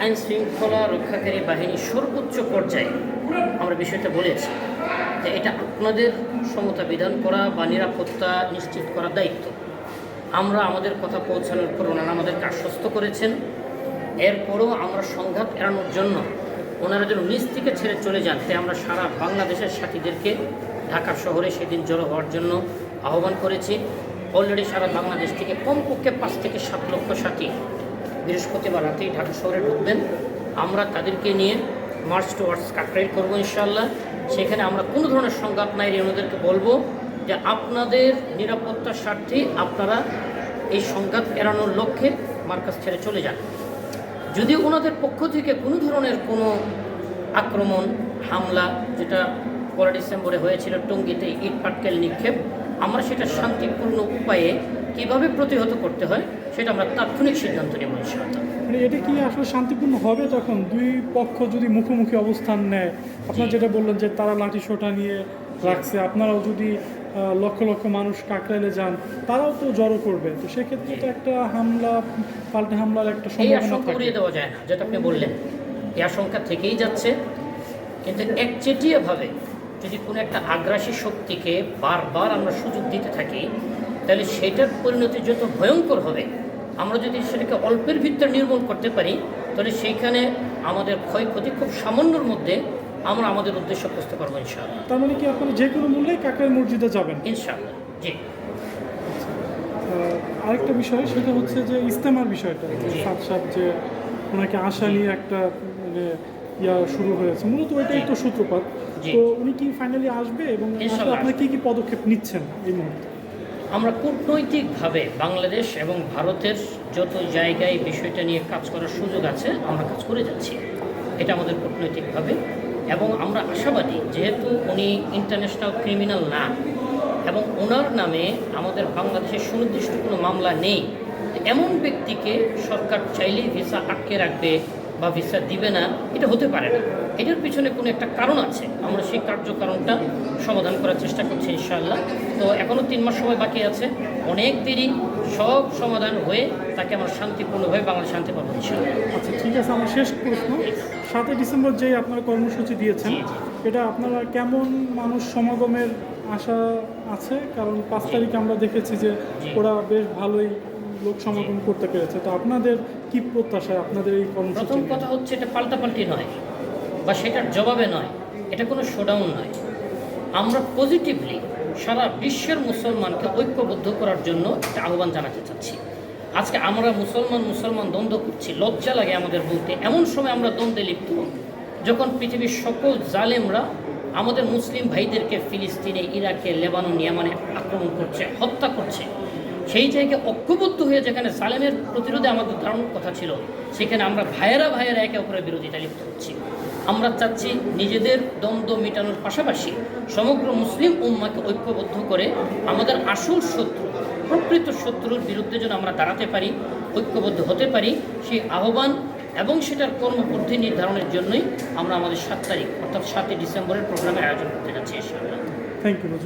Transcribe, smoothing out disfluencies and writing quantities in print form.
আইন শৃঙ্খলা রক্ষাকারী বাহিনীর সর্বোচ্চ পর্যায়ে আমরা বিষয়টা বলেছি যে এটা আপনাদের সমতা বিধান করা বা নিরাপত্তা নিশ্চিত করার দায়িত্ব। আমরা আমাদের কথা পৌঁছানোর পর ওনারা আমাদেরকে আশ্বস্ত করেছেন। এরপরও আমরা সংঘাত এড়ানোর জন্য ওনারা যেন নিজ থেকে ছেড়ে চলে যান, তাই আমরা সারা বাংলাদেশের সাথীদেরকে ঢাকা শহরে সেদিন জড়ো হওয়ার জন্য আহ্বান করেছি। অলরেডি সারা বাংলাদেশ থেকে কমপক্ষে 5 থেকে 7 লক্ষ সাথী বৃহস্পতিবার রাতেই ঢাকা শহরে ঢুকবেন। আমরা তাদেরকে নিয়ে মার্চ টুয়ার্ডস কাকরাইল করবো ইনশাআল্লাহ। সেখানে আমরা কোনো ধরনের সংঘাত নাই রে ওনাদেরকে বলবো যে আপনাদের নিরাপত্তার স্বার্থে আপনারা এই সংঘাত এড়ানোর লক্ষ্যে মার্কাজ ছেড়ে চলে যান। যদি ওনাদের পক্ষ থেকে কোনো ধরনের কোনো আক্রমণ হামলা, যেটা 1 ডিসেম্বরে হয়েছিল টঙ্গীতে ইট পাটকেল নিক্ষেপ, আমরা সেটা শান্তিপূর্ণ উপায়ে কিভাবে প্রতিহত করতে হয় সেটা আমরা তাৎক্ষণিক সিদ্ধান্ত নেব ইনশাআল্লাহ। মানে এটা কি আসলে শান্তিপূর্ণ হবে তখন দুই পক্ষ যদি মুখোমুখি অবস্থান নেয়? আপনারা যেটা বললেন যে তারা লাঠি সোঁটা নিয়ে রাখছে, আপনারাও যদি লক্ষ লক্ষ মানুষ কাকরাইলে যান তারাও তো জড়ো করবে, তো সেক্ষেত্রে তো একটা হামলা পাল্টে হামলার একটা এই সম্ভাবনা আশঙ্কা থাকে। উড়িয়ে দেওয়া যায় না, যেটা আপনি বললেন, এই আশঙ্কা থেকেই যাচ্ছে। কিন্তু একচেটিয়াভাবে যদি কোনো একটা আগ্রাসী শক্তিকে বারবার আমরা সুযোগ দিতে থাকি, তাহলে সেটার পরিণতি যত ভয়ঙ্কর হবে। আমরা যদি সেটাকে অল্পের ভিতরে নির্মূল করতে পারি, তাহলে সেইখানে আমাদের ক্ষয়ক্ষতি খুব সামান্যর মধ্যে আমরা আমাদের উদ্দেশ্য বুঝতে পারবো ইনশাআল্লাহ। তার মানে কি আপনারা যে কোনো মূল্যে কাকরাইল মসজিদে যাবেন? ইনশাআল্লাহ, জি। আরেকটা বিষয় সেটা হচ্ছে যে ইস্তেমার বিষয়টা, সাত যে ওনাকে আশা নিয়ে একটা মানে শুরু হয়েছে, মূলত ওইটাই তো সূত্রপাত। তো উনি কি ফাইনালি আসবে এবং আসলে আপনারা কি পদক্ষেপ নিচ্ছেন এই মুহূর্তে? আমরা কূটনৈতিকভাবে বাংলাদেশ এবং ভারতের যত জায়গায় বিষয়টা নিয়ে কাজ করার সুযোগ আছে আমরা কাজ করে যাচ্ছি, এটা আমাদের কূটনৈতিকভাবে। এবং আমরা আশাবাদী, যেহেতু উনি ইন্টারন্যাশনাল ক্রিমিনাল না এবং ওনার নামে আমাদের বাংলাদেশের সুনির্দিষ্ট কোনো মামলা নেই, এমন ব্যক্তিকে সরকার চাইলেই ভিসা আটকে রাখবে বা ভিসা দিবে না, এটা হতে পারে না। এটার পিছনে কোনো একটা কারণ আছে, আমরা সেই কার্যকারণটা সমাধান করার চেষ্টা করছি ইনশাআল্লাহ। তো এখনও 3 মাস সময় বাকি আছে, অনেক দেরি, সব সমাধান হয়ে তাকে আমরা শান্তিপূর্ণভাবে বাংলাদেশ শান্তি পাবো ইনশাআল্লাহ। আচ্ছা, ঠিক আছে। আমার শেষ প্রশ্ন, 7 ডিসেম্বর যে আপনারা কর্মসূচি দিয়েছেন, এটা আপনারা কেমন মানুষ সমাগমের আশা আছে? কারণ 5 তারিখে আমরা দেখেছি যে ওরা বেশ ভালোই লোক সমাগম করতে পেরেছে, তো আপনাদের কি প্রত্যাশা আপনাদের এই কর্মসূচি? প্রথম কথা হচ্ছে, এটা পাল্টাপাল্টি নয় বা সেটার জবাবে নয়, এটা কোনো শোডাউন নয়। আমরা পজিটিভলি সারা বিশ্বের মুসলমানকে ঐক্যবদ্ধ করার জন্য একটা আহ্বান জানাতে চাচ্ছি। আজকে আমরা মুসলমান দ্বন্দ্ব করছি, লজ্জা লাগে আমাদের বলতে। এমন সময় আমরা দ্বন্দ্বে লিপ্ত যখন পৃথিবীর সকল জালেমরা আমাদের মুসলিম ভাইদেরকে ফিলিস্তিনে, ইরাকে, লেবানন, ইয়ামানে আক্রমণ করছে, হত্যা করছে। সেই জায়গায় ঐক্যবদ্ধ হয়ে যেখানে জালেমের প্রতিরোধে আমাদের ধারণার কথা ছিল, সেখানে আমরা ভাইয়েরা একে অপরের বিরোধিতা লিপ্ত হচ্ছি। আমরা চাচ্ছি নিজেদের দ্বন্দ্ব মেটানোর পাশাপাশি সমগ্র মুসলিম উম্মাকে ঐক্যবদ্ধ করে আমাদের আসল শত্রু, প্রকৃত শত্রুর বিরুদ্ধে যেন আমরা দাঁড়াতে পারি, ঐক্যবদ্ধ হতে পারি, সেই আহ্বান এবং সেটার কর্মপদ্ধতি নির্ধারণের জন্যই আমরা আমাদের 7 তারিখ অর্থাৎ 7 ডিসেম্বরের প্রোগ্রামের আয়োজন করতে যাচ্ছি ইনশাআল্লাহ। Thank you.